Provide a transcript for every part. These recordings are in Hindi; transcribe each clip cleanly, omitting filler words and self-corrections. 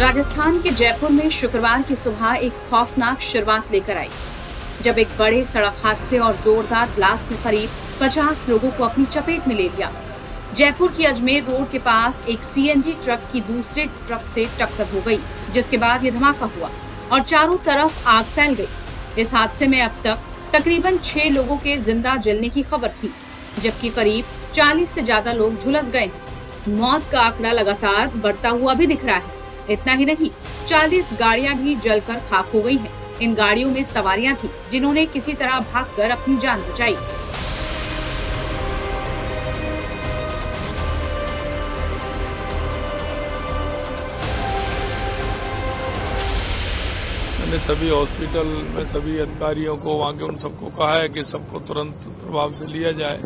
राजस्थान के जयपुर में शुक्रवार की सुबह एक खौफनाक शुरुआत लेकर आई, जब एक बड़े सड़क हादसे और जोरदार ब्लास्ट ने करीब 50 लोगों को अपनी चपेट में ले लिया। जयपुर की अजमेर रोड के पास एक सीएनजी ट्रक की दूसरे ट्रक से टक्कर हो गई, जिसके बाद ये धमाका हुआ और चारों तरफ आग फैल गई। इस हादसे में अब तक तकरीबन 6 लोगों के जिंदा जलने की खबर थी, जबकि करीब 40 से ज्यादा लोग झुलस गए। मौत का आंकड़ा लगातार बढ़ता हुआ भी दिख रहा है। इतना ही नहीं, 40 गाड़ियां भी जलकर खाक हो गई हैं। इन गाड़ियों में सवारियां थी जिन्होंने किसी तरह भागकर अपनी जान बचाई। मैंने सभी हॉस्पिटल में सभी अधिकारियों को वहां के उन सबको कहा है कि सबको तुरंत प्रभाव से लिया जाए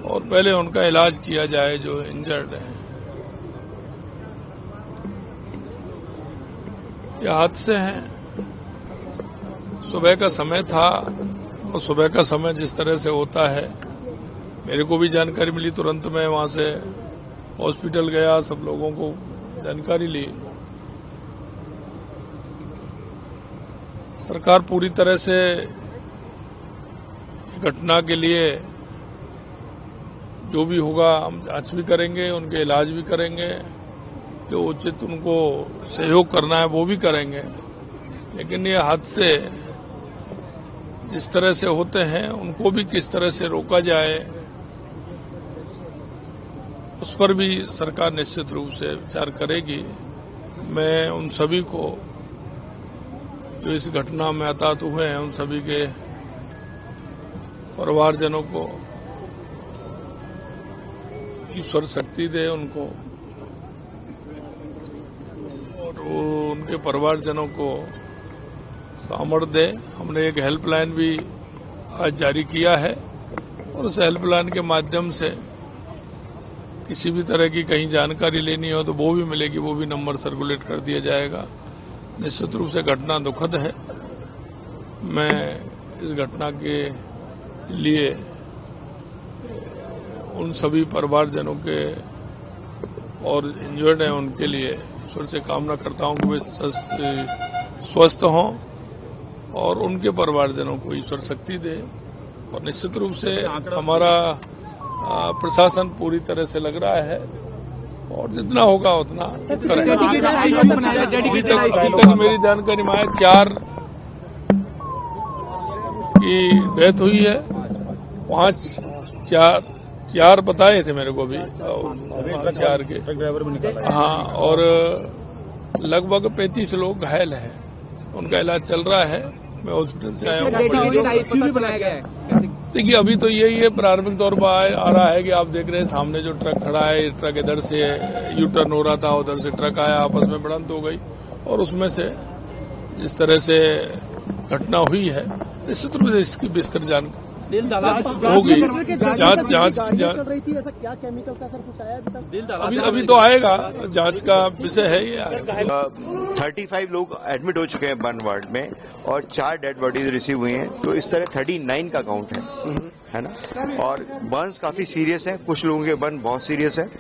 और पहले उनका इलाज किया जाए जो इंजर्ड है। ये हादसे हैं, सुबह का समय था और सुबह का समय जिस तरह से होता है, मेरे को भी जानकारी मिली, तुरंत मैं वहां से हॉस्पिटल गया, सब लोगों को जानकारी ली। सरकार पूरी तरह से घटना के लिए जो भी होगा हम जांच भी करेंगे, उनके इलाज भी करेंगे, जो उचित उनको सहयोग करना है वो भी करेंगे। लेकिन ये हादसे जिस तरह से होते हैं उनको भी किस तरह से रोका जाए, उस पर भी सरकार निश्चित रूप से विचार करेगी। मैं उन सभी को जो इस घटना में हताहत हुए हैं, उन सभी के परिवारजनों को ईश्वर शक्ति दे उनको, और उनके परिवारजनों को सामर्थ्य दे। हमने एक हेल्पलाइन भी आज जारी किया है और उस हेल्पलाइन के माध्यम से किसी भी तरह की कहीं जानकारी लेनी हो तो वो भी मिलेगी, वो भी नंबर सर्कुलेट कर दिया जाएगा। निश्चित रूप से घटना दुखद है। मैं इस घटना के लिए उन सभी परिवारजनों के और इंजर्ड हैं उनके लिए ईश्वर से कामना करता हूं कि वे स्वस्थ हों और उनके परिवारजनों को ईश्वर शक्ति दे। और निश्चित रूप से हमारा प्रशासन पूरी तरह से लग रहा है और जितना होगा उतना करेंगे। अभी तक मेरी जानकारी में 4 की डेथ हुई है, 4 बताए थे मेरे को भी, 4 के, हाँ, और लगभग 35 लोग घायल हैं, उनका इलाज चल रहा है। मैं हॉस्पिटल से आया हूँ। देखिए, अभी तो यही है, प्रारंभिक तौर पर आ रहा है कि आप देख रहे हैं सामने जो ट्रक खड़ा है, ट्रक इधर से यू टर्न हो रहा था, उधर से ट्रक आया, आपस में भिड़ंत हो गई और उसमें से जिस तरह से घटना हुई है, निश्चित रूप से इसकी विस्तृत जानकारी होगी। जांच क्या केमिकल का सर कुछ आया अभी तक? अभी तो आएगा, जांच का विषय है ये। 35 लोग एडमिट हो चुके हैं बर्न वार्ड में और 4 डेड बॉडीज रिसीव हुई हैं, तो इस तरह 39 का काउंट है ना। और बर्न्स काफी सीरियस हैं, कुछ लोगों के बर्न बहुत सीरियस हैं।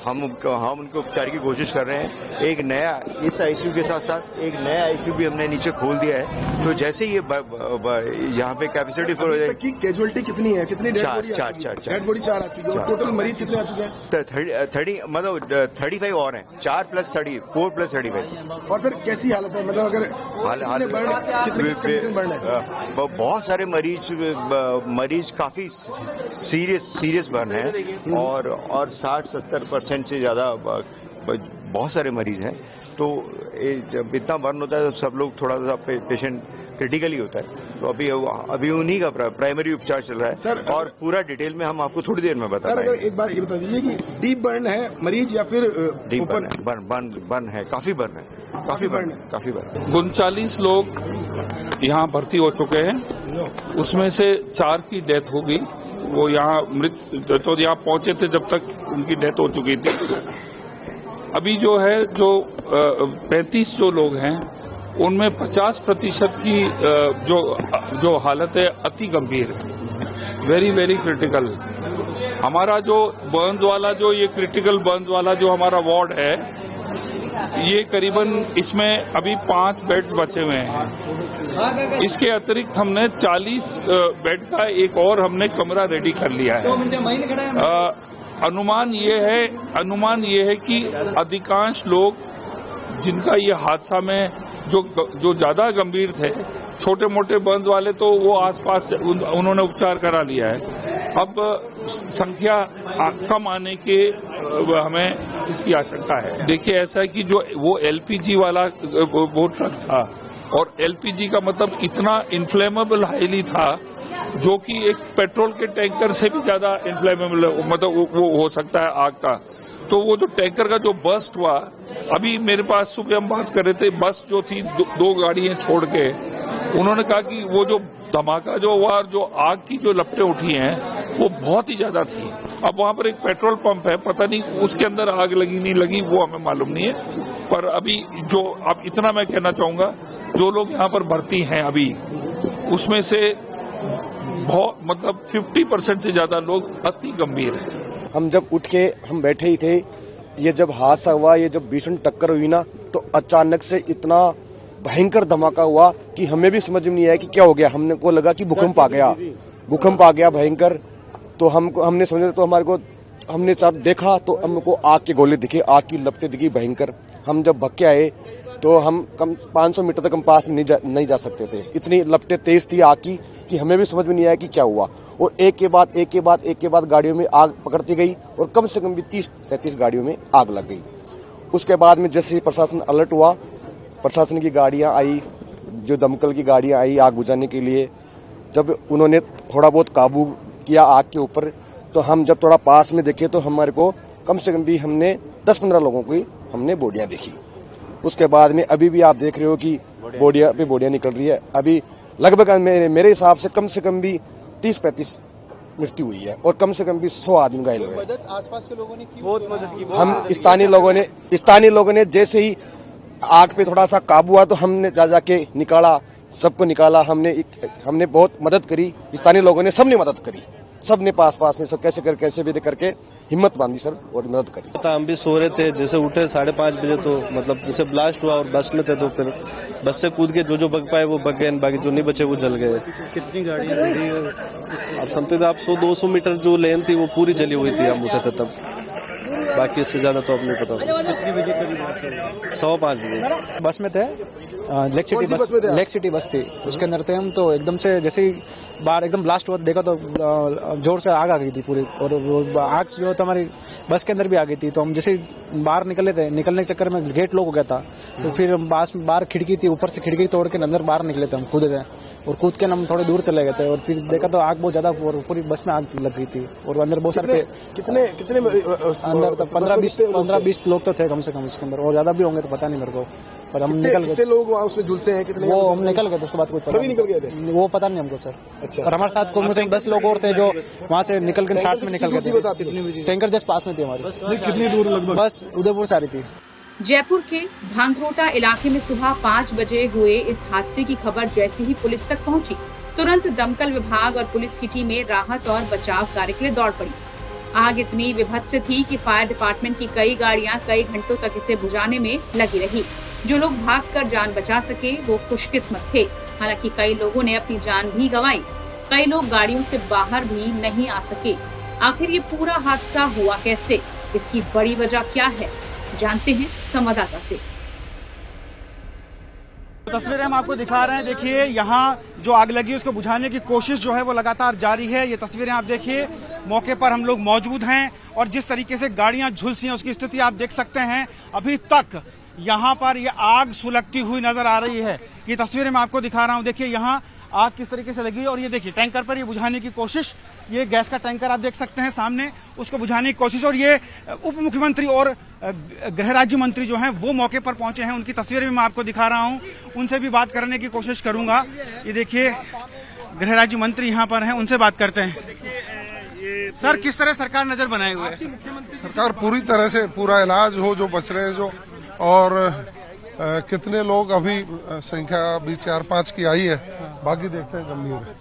हम उनको उपचार की कोशिश कर रहे हैं। एक नया, इस आईसीयू के साथ साथ एक नया आईसीयू भी हमने नीचे खोल दिया है, तो जैसे ये यहाँ पे कैपेसिटी फुल हो जाएगी। कैजुअलिटी कितनी है, कितनी डेड बॉडी? 4 डेड बॉडी 4 आ चुकी है। टोटल मरीज कितने आ चुके हैं? 30 मतलब 35 और हैं, 4 + 30, 4 + 35। और सर कैसी हालत है, मतलब अगर बहुत सारे मरीज काफी सीरियस बर्न है और 60-70% से ज्यादा बहुत सारे मरीज हैं। तो जब इतना बर्न होता है तो सब लोग थोड़ा सा पेशेंट क्रिटिकली होता है। तो अभी उन्हीं का प्राइमरी उपचार चल रहा है सर, और पूरा डिटेल में हम आपको थोड़ी देर में बता पाएंगे। सर, एक बार ये बता दीजिए कि डीप बर्न है मरीज या फिर डीप बर्न है? काफी बर्न है, काफी बर्न। 39 लोग यहाँ भर्ती हो चुके हैं, उसमें से 4 की डेथ हो गई। वो यहाँ मृत तो यहाँ पहुंचे थे जब तक उनकी डेथ हो चुकी थी। अभी जो है 35 जो लोग हैं उनमें 50% की जो हालत है अति गंभीर है, वेरी वेरी क्रिटिकल। हमारा जो बर्न्स वाला, जो ये क्रिटिकल बर्न्स वाला जो हमारा वार्ड है, ये करीबन इसमें अभी 5 बेड्स बचे हुए हैं। इसके अतिरिक्त हमने 40 बेड का एक और हमने कमरा रेडी कर लिया है। अनुमान ये है कि अधिकांश लोग जिनका ये हादसा में जो ज्यादा गंभीर थे, छोटे मोटे बर्न्स वाले तो वो आसपास उन्होंने उपचार करा लिया है। अब संख्या कम आने के हमें इसकी आशंका है। देखिए ऐसा है कि जो वो एलपीजी वाला वो ट्रक था, और एलपीजी का मतलब इतना इन्फ्लेमेबल हाईली था जो कि एक पेट्रोल के टैंकर से भी ज्यादा इन्फ्लेमेबल मतलब वो हो सकता है आग का। तो वो जो टैंकर का जो बस्ट हुआ, अभी मेरे पास सुबह हम बात कर रहे थे, बस जो थी 2 गाड़ियां छोड़ के, उन्होंने कहा कि वो जो धमाका जो हुआ और जो आग की जो लपटें उठी हैं वो बहुत ही ज्यादा थी। अब वहां पर एक पेट्रोल पंप है, पता नहीं उसके अंदर आग लगी नहीं लगी वो हमें मालूम नहीं है। पर अभी जो अब इतना मैं कहना चाहूंगा, जो लोग यहाँ पर भर्ती हैं अभी, उसमें से बहुत मतलब 50% से ज्यादा लोग अति गंभीर हैं। हम जब उठ के हम बैठे ही थे, ये जब हादसा हुआ, ये जब भीषण टक्कर हुई ना, तो अचानक से इतना भयंकर धमाका हुआ कि हमें भी समझ में नहीं आया कि क्या हो गया। हमने को लगा कि भूकंप आ गया भयंकर। तो हमने समझा, तो हमारे को हमने तब देखा तो हमको आग के गोले दिखे, आग की लपटें दिखी भयंकर। हम जब भग के आए तो हम कम 500 मीटर तक हम पास में नहीं जा सकते थे, इतनी लपटें तेज थी आग की कि हमें भी समझ में नहीं आया कि क्या हुआ। और एक के बाद गाड़ियों में आग पकड़ती गई, और कम से कम भी 30-35 गाड़ियों में आग लग गई। उसके बाद में जैसे प्रशासन अलर्ट हुआ, प्रशासन की गाड़ियां आई, जो दमकल की गाड़ियां आई आग बुझाने के लिए। जब उन्होंने थोड़ा बहुत काबू किया आग के ऊपर, तो हम जब थोड़ा पास में देखे तो हमारे को कम से कम भी हमने 10-15 लोगों की हमने बॉडियां देखी। उसके बाद में अभी भी आप देख रहे हो कि बॉडियां निकल रही है। अभी लगभग मेरे हिसाब से कम भी 30-35 मृत्यु हुई है, और कम से कम भी 100 आदमी घायल हुए हैं। आसपास के लोगों ने बहुत मदद की। हम स्थानीय लोगों ने जैसे ही आग पे थोड़ा सा काबू हुआ तो हमने जाके निकाला, सबको निकाला। हमने बहुत मदद करी, स्थानीय लोगों ने सबने मदद करी, सबने पास में सब कैसे भी करके हिम्मत बांधी सर और मदद करी। हम भी सो रहे थे, जैसे उठे 5:30 बजे, तो मतलब जैसे ब्लास्ट हुआ और बस में थे, तो फिर बस से कूद के जो बग पाए वो बग गए, बाकी जो नहीं बचे वो जल गए। कितनी गाड़ियां जली? अब समथिंग आप 100-200 मीटर जो लेन थी वो पूरी जली हुई थी, हम उठे थे तब। बाकी इससे ज्यादा तो अब नहीं पता। कितने बजे करीब? 105 बजे बस में थे, लेक सिटी बस थी, उसके अंदर थे हम। तो एकदम से जैसे ही बाहर एकदम ब्लास्ट हुआ देखा तो जोर से आग आ गई थी पूरी, और वो आग जो तो हमारी बस के अंदर भी आ गई थी। तो हम जैसे बाहर निकले थे, निकलने के चक्कर में गेट लॉक हो गया था, तो फिर बाहर खिड़की थी, ऊपर से खिड़की तोड़ के अंदर बाहर निकले थे, हम कूदे थे, और कूद के हम थोड़े दूर चले गए थे, और फिर देखा तो आग बहुत ज्यादा, और पूरी बस में आग लग गई थी, और अंदर बहुत सारे कितने अंदर तो 15-20 लोग तो थे कम से कम उसके अंदर, और ज्यादा भी होंगे तो पता नहीं मेरे को, पर हम निकल गए। कितने लोग उसमें झुलसे हैं? कितने वो हम निकल गए, उसके बाद कुछ सभी निकल गए थे? वो पता नहीं हमको सर। अच्छा। और हमारे साथ कम से कम 10 लोग और थे जो वहाँ से निकल कर साथ में निकल गए थे। टैंकर जस्ट पास में थी हमारी। कितनी दूर लगभग? बस उदयपुर से आ रही थी। जयपुर के भांगरोटा इलाके में सुबह 5 बजे हुए इस हादसे की खबर जैसे ही पुलिस तक पहुंची, तुरंत दमकल विभाग और पुलिस की टीमें राहत और बचाव कार्य के लिए दौड़ पड़ी। आग इतनी विभत्स थी कि फायर डिपार्टमेंट की कई गाड़ियां कई घंटों तक इसे बुझाने में लगी रही। जो लोग भागकर जान बचा सके वो खुशकिस्मत थे। हालांकि कई लोगों ने अपनी जान भी गंवाई, कई लोग गाड़ियों से बाहर भी नहीं आ सके। आखिर ये पूरा हादसा हुआ कैसे, इसकी बड़ी वजह क्या है, जानते हैं संवाददाता से। तस्वीरें हम आपको दिखा रहे हैं। देखिए यहाँ जो आग लगी उसको बुझाने की कोशिश जो है वो लगातार जारी है। ये तस्वीरें आप देखिए, मौके पर हम लोग मौजूद हैं, और जिस तरीके से गाड़ियां झुलसी हैं उसकी स्थिति आप देख सकते हैं। अभी तक यहाँ पर ये आग सुलगती हुई नजर आ रही है। ये तस्वीरें मैं आपको दिखा रहा हूँ। देखिए यहाँ आग किस तरीके से लगी है, और ये देखिए टैंकर पर ये बुझाने की कोशिश, ये गैस का टैंकर आप देख सकते हैं सामने, उसको बुझाने की कोशिश। और ये उप मुख्यमंत्री और गृह राज्य मंत्री जो हैं वो मौके पर पहुंचे हैं, उनकी तस्वीरें भी मैं आपको दिखा रहा हूं, उनसे भी बात करने की कोशिश करूंगा। ये देखिए गृह राज्य मंत्री यहाँ पर हैं, उनसे बात करते हैं। सर, किस तरह सरकार नजर बनाए हुए है? सरकार पूरी तरह से पूरा इलाज हो, जो बच रहे हैं जो, और कितने लोग अभी संख्या अभी 4-5 की आई है, बाकी देखते हैं गंभीर है।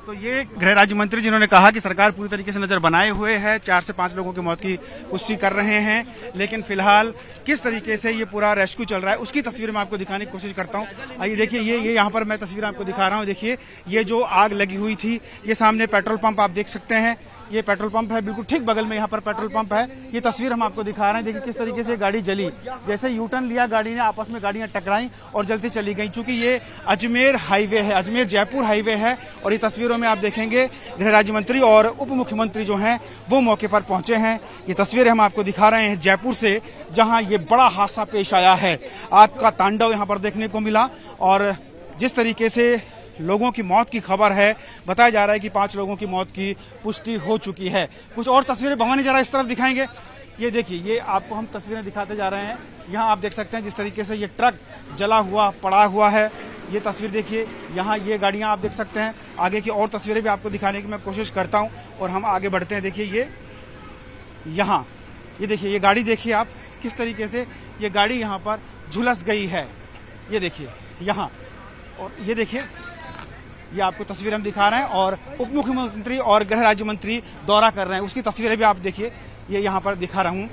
तो ये गृह राज्य मंत्री जिन्होंने कहा कि सरकार पूरी तरीके से नजर बनाए हुए है, 4 से 5 लोगों की मौत की पुष्टि कर रहे हैं, लेकिन फिलहाल किस तरीके से ये पूरा रेस्क्यू चल रहा है उसकी तस्वीर मैं आपको दिखाने की कोशिश करता हूँ। आइए देखिए, ये यहाँ पर मैं तस्वीर आपको दिखा रहा हूँ। देखिए, ये जो आग लगी हुई थी, ये सामने पेट्रोल पंप आप देख सकते हैं, ये पेट्रोल पंप है, बिल्कुल ठीक बगल में यहाँ पर पेट्रोल पंप है। ये तस्वीर हम आपको दिखा रहे हैं। देखिए किस तरीके से गाड़ी जली, जैसे यू टर्न लिया गाड़ी ने, आपस में गाड़ियां टकराई और जलती चली गई। चूंकि ये अजमेर हाईवे है, अजमेर जयपुर हाईवे है, और ये तस्वीरों में आप देखेंगे गृह राज्य मंत्री और उप मुख्यमंत्री जो हैं वो मौके पर पहुंचे हैं। ये तस्वीरें हम आपको दिखा रहे हैं जयपुर से, जहां ये बड़ा हादसा पेश आया है। आग का तांडव यहाँ पर देखने को मिला, और जिस तरीके से लोगों की मौत की खबर है, बताया जा रहा है कि 5 लोगों की मौत की पुष्टि हो चुकी है। कुछ और तस्वीरें भवानी जरा इस तरफ दिखाएंगे। ये देखिए, ये आपको हम तस्वीरें दिखाते जा रहे हैं। यहाँ आप देख सकते हैं जिस तरीके से ये ट्रक जला हुआ पड़ा हुआ है। ये तस्वीर देखिए, यहाँ ये गाड़ियाँ आप देख सकते हैं। आगे की और तस्वीरें भी आपको दिखाने की मैं कोशिश करता हूँ और हम आगे बढ़ते हैं। देखिए ये यहाँ, ये देखिए, ये गाड़ी देखिए आप किस तरीके से ये गाड़ी यहाँ पर झुलस गई है। ये देखिए यहाँ, और ये देखिए, ये आपको तस्वीर हम दिखा रहे हैं, और उप मुख्यमंत्री और गृह राज्य मंत्री दौरा कर रहे हैं, उसकी तस्वीरें भी आप देखिए। ये यहाँ पर दिखा रहा हूँ,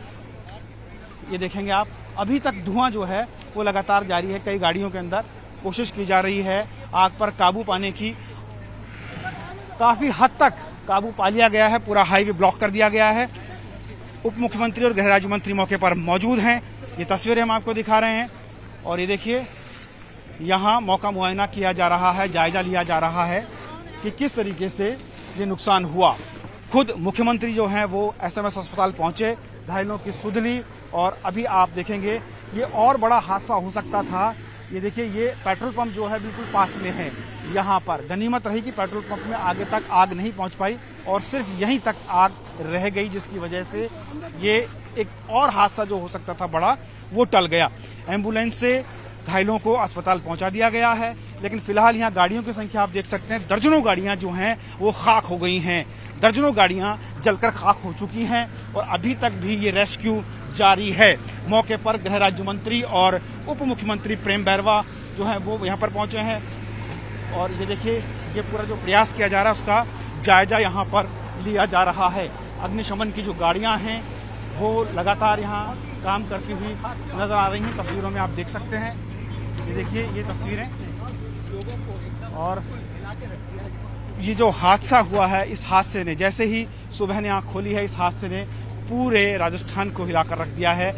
ये देखेंगे आप। अभी तक धुआं जो है वो लगातार जारी है। कई गाड़ियों के अंदर कोशिश की जा रही है आग पर काबू पाने की। काफी हद तक काबू पा लिया गया है, पूरा हाईवे ब्लॉक कर दिया गया है। उप मुख्यमंत्री और गृह राज्य मंत्री मौके पर मौजूद हैं। ये तस्वीरें हम आपको दिखा रहे हैं, और ये देखिए, यहाँ मौका मुआयना किया जा रहा है, जायजा लिया जा रहा है कि किस तरीके से ये नुकसान हुआ। खुद मुख्यमंत्री जो हैं वो एसएमएस अस्पताल पहुंचे, घायलों की सुध ली, और अभी आप देखेंगे ये और बड़ा हादसा हो सकता था। ये देखिए, ये पेट्रोल पंप जो है बिल्कुल पास में है। यहाँ पर गनीमत रही कि पेट्रोल पंप में आगे तक आग नहीं पहुँच पाई और सिर्फ यहीं तक आग रह गई, जिसकी वजह से ये एक और हादसा जो हो सकता था बड़ा, वो टल गया। एम्बुलेंस से घायलों को अस्पताल पहुंचा दिया गया है, लेकिन फिलहाल यहाँ गाड़ियों की संख्या आप देख सकते हैं, दर्जनों गाड़ियां जो हैं वो खाक हो गई हैं, दर्जनों गाड़ियां जलकर खाक हो चुकी हैं, और अभी तक भी ये रेस्क्यू जारी है। मौके पर गृह राज्य मंत्री और उप मुख्यमंत्री प्रेम बैरवा जो हैं वो यहाँ पर पहुंचे हैं, और ये देखिए, ये पूरा जो प्रयास किया जा रहा है उसका जायजा यहाँ पर लिया जा रहा है। अग्निशमन की जो गाड़ियाँ हैं वो लगातार यहाँ काम करती हुई नजर आ रही हैं। तस्वीरों में आप देख सकते हैं, ये देखिए, ये तस्वीरें, और ये जो हादसा हुआ है, इस हादसे ने, जैसे ही सुबह ने आंख खोली है, इस हादसे ने पूरे राजस्थान को हिलाकर रख दिया है।